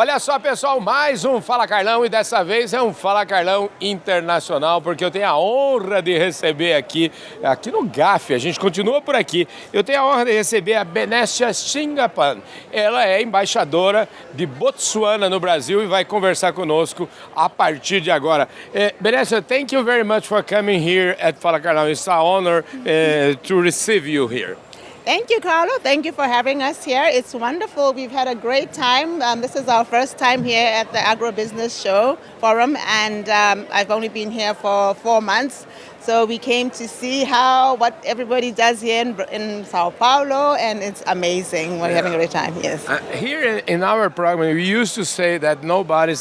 Olha só, pessoal, mais um Fala Carlão e dessa vez é um Fala Carlão internacional, porque eu tenho a honra de receber aqui no GAFFFF, a gente continua por aqui, eu tenho a honra de receber a Benetia Chingapane. Ela é embaixadora de Botsuana no Brasil e vai conversar conosco a partir de agora. Benetia, thank you very much for coming here at Fala Carlão. It's an honor to receive you here. Thank you, Carlo. Thank you for having us here. It's wonderful. We've had a great time. This is our first time here at the Agribusiness Show Forum, and I've only been here for 4 months. So we came to see what everybody does here in Sao Paulo, and it's amazing. We're having a great time, yes. Here in our program, we used to say that nobody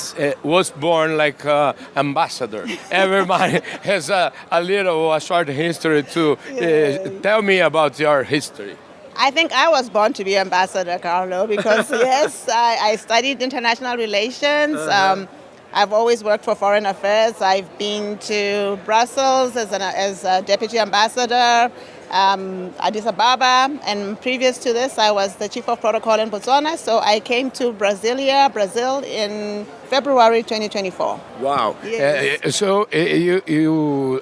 was born like an ambassador. Everybody has a short history to tell me about your history. I think I was born to be ambassador, Carlo, because yes, I studied international relations. I've always worked for foreign affairs. I've been to Brussels as a deputy ambassador, Addis Ababa, and previous to this, I was the chief of protocol in Botswana. So I came to Brazil in February 2024. Wow! Yes. So you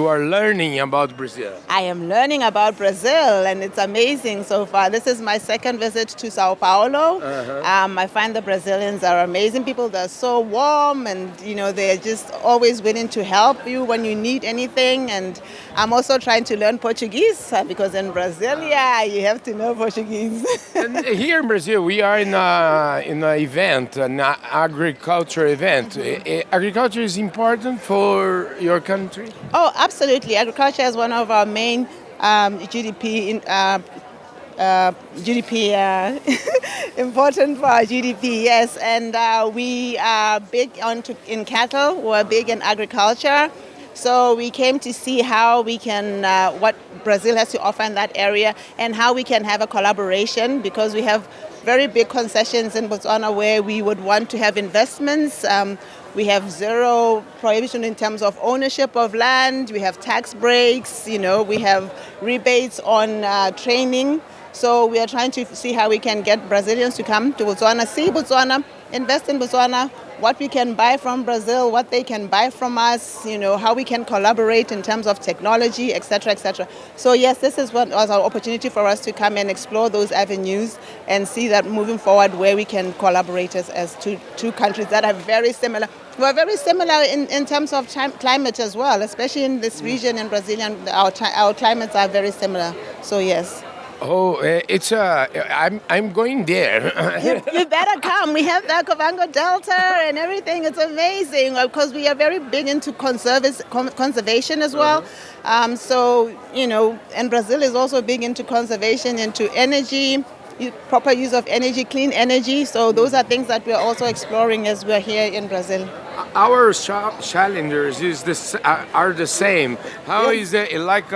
are learning about Brazil. I am learning about Brazil, and it's amazing so far. This is my second visit to Sao Paulo. I find the Brazilians are amazing people. They're so warm, and they're just always willing to help you when you need anything. And I'm also trying to learn Portuguese because in Brasilia you have to know Portuguese. And here in Brazil, we are in an event, an agriculture event. Agriculture is important for your country? Oh, absolutely. Agriculture is one of our main GDP important for our GDP, yes. And we are big in cattle. We're big in agriculture. So we came to see how we can, what Brazil has to offer in that area, and how we can have a collaboration, because we have very big concessions in Botswana where we would want to have investments. We have zero prohibition in terms of ownership of land. We have tax breaks. We have rebates on training. So we are trying to see how we can get Brazilians to come to Botswana, see Botswana, invest in Botswana, what we can buy from Brazil, what they can buy from us, how we can collaborate in terms of technology, etc., etc. So yes, this is what was our opportunity for us to come and explore those avenues and see that moving forward where we can collaborate as two countries that are very similar. We're very similar in terms of climate as well, especially in this region in Brazil, and our climates are very similar. So yes. Oh, I'm going there. You better come. We have the Okavango Delta and everything. It's amazing because we are very big into conservation as well. And Brazil is also big into conservation, into energy, proper use of energy, clean energy. So those are things that we're also exploring as we're here in Brazil. Our challenges are the same. How is it like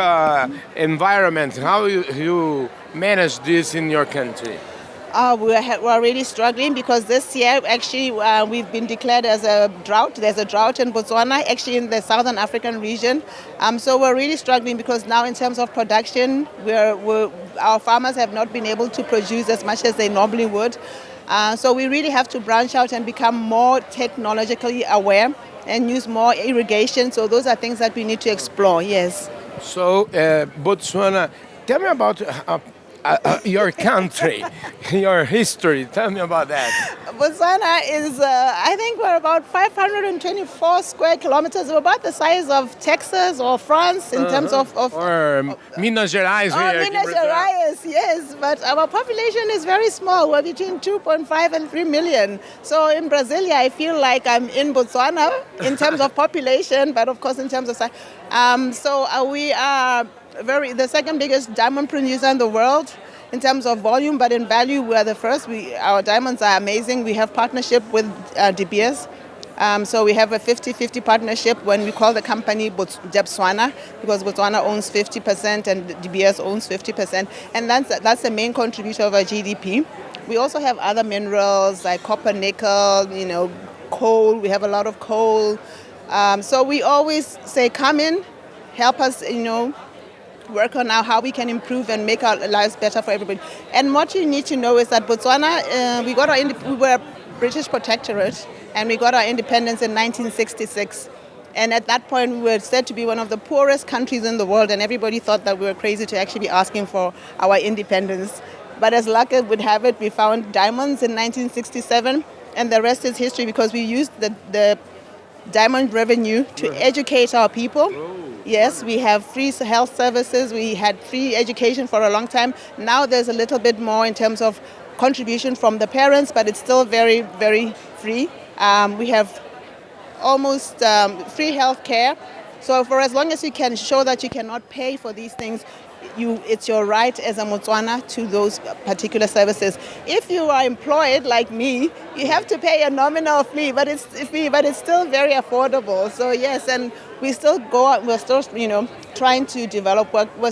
environment? How you manage this in your country? We're really struggling because this year actually we've been declared as a drought. There's a drought in Botswana, actually in the Southern African region. So we're really struggling because now in terms of production, our farmers have not been able to produce as much as they normally would. So we really have to branch out and become more technologically aware and use more irrigation. So those are things that we need to explore, yes. So Botswana, tell me about your country, your history. Tell me about that. Botswana is, I think we're about 524 square kilometers. We're about the size of Texas or France in terms of or Minas Gerais. Minas Gerais, yes. But our population is very small. We're between 2.5 and 3 million. So in Brasilia, I feel like I'm in Botswana in terms of population, but of course in terms of size. We are the second biggest diamond producer in the world in terms of volume, but in value we are the first. Our diamonds are amazing. We have partnership with De Beers. So we have a 50-50 partnership when we call the company Botswana, because Botswana owns 50% and De Beers owns 50%. And that's the main contributor of our GDP. We also have other minerals like copper, nickel, coal. We have a lot of coal. So we always say, come in, help us, work on how we can improve and make our lives better for everybody. And what you need to know is that Botswana, we were British protectorate, and we got our independence in 1966. And at that point, we were said to be one of the poorest countries in the world, and everybody thought that we were crazy to actually be asking for our independence. But as luck would have it, we found diamonds in 1967, and the rest is history because we used the diamond revenue to educate our people. Yes, we have free health services. We had free education for a long time. Now there's a little bit more in terms of contribution from the parents, but it's still very, very free. We have almost free health care. So for as long as you can show that you cannot pay for these things, it's your right as a Botswana to those particular services. If you are employed like me, you have to pay a nominal fee, but it's still very affordable. So yes, and we still go out. We're still trying to develop work. They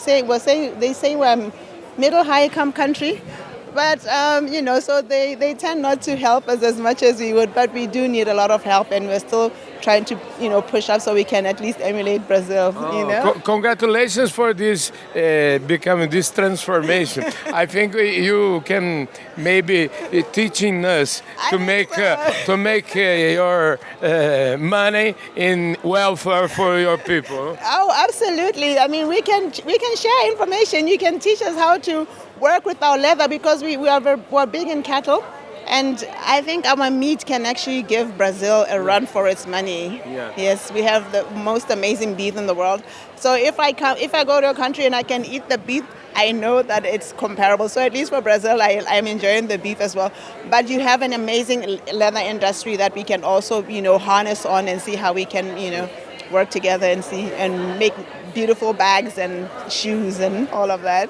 say we're a middle high income country. But, so they tend not to help us as much as we would, but we do need a lot of help, and we're still trying to, push up so we can at least emulate Brazil, Congratulations for this, becoming this transformation. I think you can maybe teaching us to make your money in welfare for your people. Oh, absolutely. I mean, we can share information. You can teach us how to work with our leather because we're big in cattle, and I think our meat can actually give Brazil a run for its money. Yeah. Yes, we have the most amazing beef in the world. So if I go to a country and I can eat the beef, I know that it's comparable. So at least for Brazil, I'm enjoying the beef as well. But you have an amazing leather industry that we can also harness on and see how we can work together and make beautiful bags and shoes and all of that.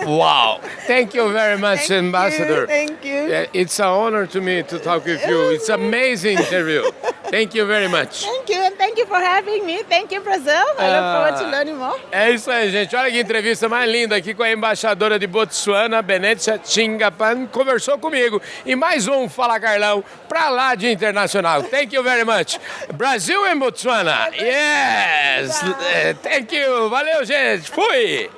Wow. Thank you very much, Ambassador. Thank you. It's an honor to me to talk with you. It's an amazing interview. Thank you very much. Thank you, and thank you for having me. Thank you, Brazil. I look forward to learning more. É isso aí, gente. Olha que entrevista mais linda aqui com a Embaixadora de Botsuana, Benetia Chingapane, conversou comigo. E mais um Fala Carlão pra lá de internacional. Thank you very much. Brasil and Botswana. Yes. Thank you. Valeu, gente. Fui.